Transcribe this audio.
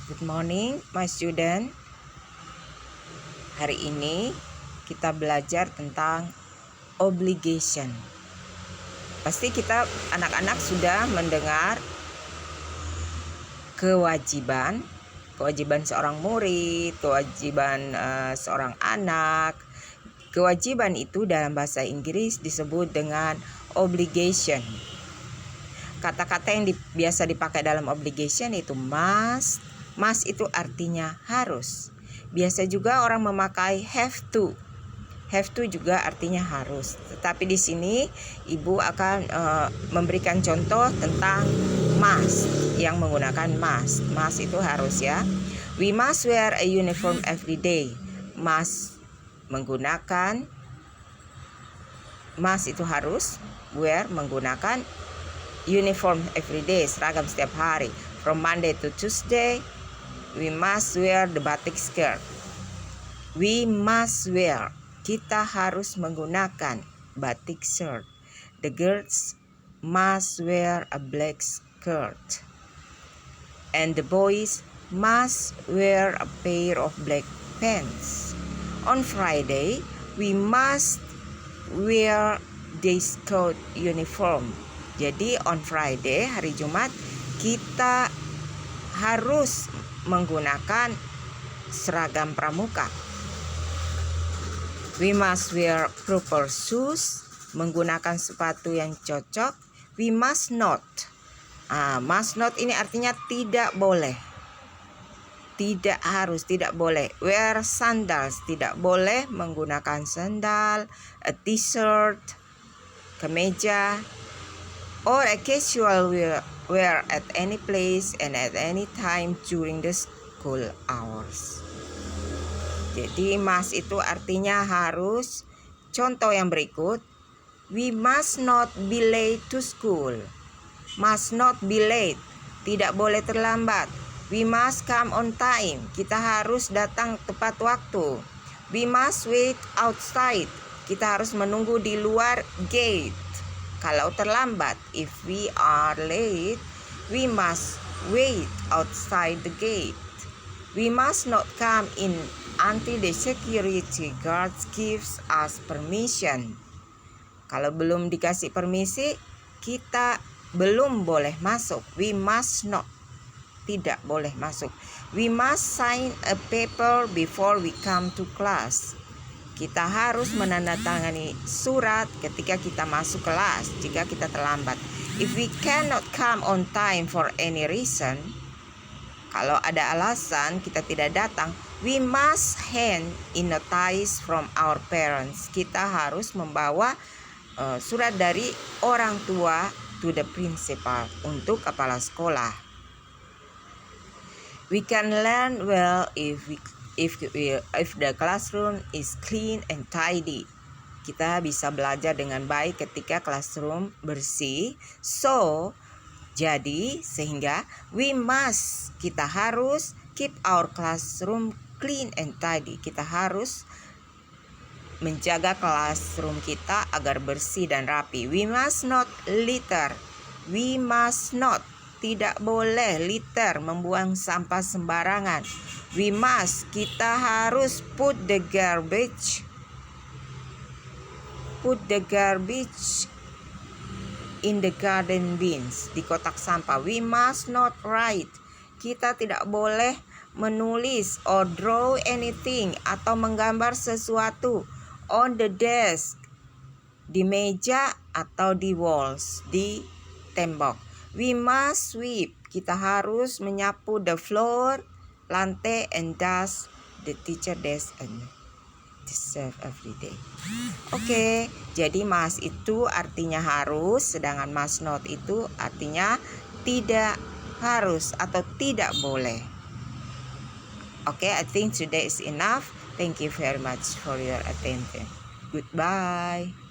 Good morning, my student. Hari ini kita belajar tentang obligation. Pasti kita anak-anak sudah mendengar kewajiban seorang murid, kewajiban seorang anak. Kewajiban itu dalam bahasa Inggris disebut dengan obligation. Kata-kata yang biasa dipakai dalam obligation itu must. Must itu artinya harus. Biasa juga orang memakai have to. Have to juga artinya harus. Tetapi di sini Ibu akan memberikan contoh tentang must yang menggunakan must. Must itu harus ya. We must wear a uniform every day. Must menggunakan must itu harus. Wear menggunakan uniform every day, seragam setiap hari. From Monday to Tuesday, we must wear the batik skirt. We must wear, kita harus menggunakan batik shirt. The girls must wear a black skirt. And the boys must wear a pair of black pants. On Friday, we must wear the school uniform. Jadi on Friday, hari Jumat, kita harus menggunakan seragam pramuka. We must wear proper shoes, menggunakan sepatu yang cocok. We must not. Must not ini artinya tidak boleh. Tidak harus, tidak boleh. Wear sandals, tidak boleh menggunakan sandal, a t-shirt, kemeja, or a casual wear at any place and at any time during the school hours. Jadi must itu artinya harus. Contoh yang berikut, we must not be late to school. Must not be late, tidak boleh terlambat. We must come on time, kita harus datang tepat waktu. We must wait outside, kita harus menunggu di luar gate. Kalau terlambat, if we are late, we must wait outside the gate. We must not come in until the security guards gives us permission. Kalau belum dikasih permisi, kita belum boleh masuk. We must not, tidak boleh masuk. We must sign a paper before we come to class. Kita harus menandatangani surat ketika kita masuk kelas jika kita terlambat. If we cannot come on time for any reason, kalau ada alasan kita tidak datang, we must hand in notice from our parents. Kita harus membawa surat dari orang tua to the principal, untuk kepala sekolah. We can learn well if the classroom is clean and tidy. Kita bisa belajar dengan baik ketika classroom bersih. So, jadi sehingga we must, kita harus keep our classroom clean and tidy. Kita harus menjaga classroom kita agar bersih dan rapi. We must not litter. We must not, tidak boleh litter, membuang sampah sembarangan. We must, kita harus put the garbage in the garden bins, di kotak sampah. We must not write, kita tidak boleh menulis or draw anything atau menggambar sesuatu on the desk, di meja atau di walls, di tembok. We must sweep, kita harus menyapu the floor, lantai, and dust the teacher desk and deserve every day. Oke, jadi must itu artinya harus, sedangkan must not itu artinya tidak harus atau tidak boleh. Oke, I think today is enough. Thank you very much for your attention. Goodbye.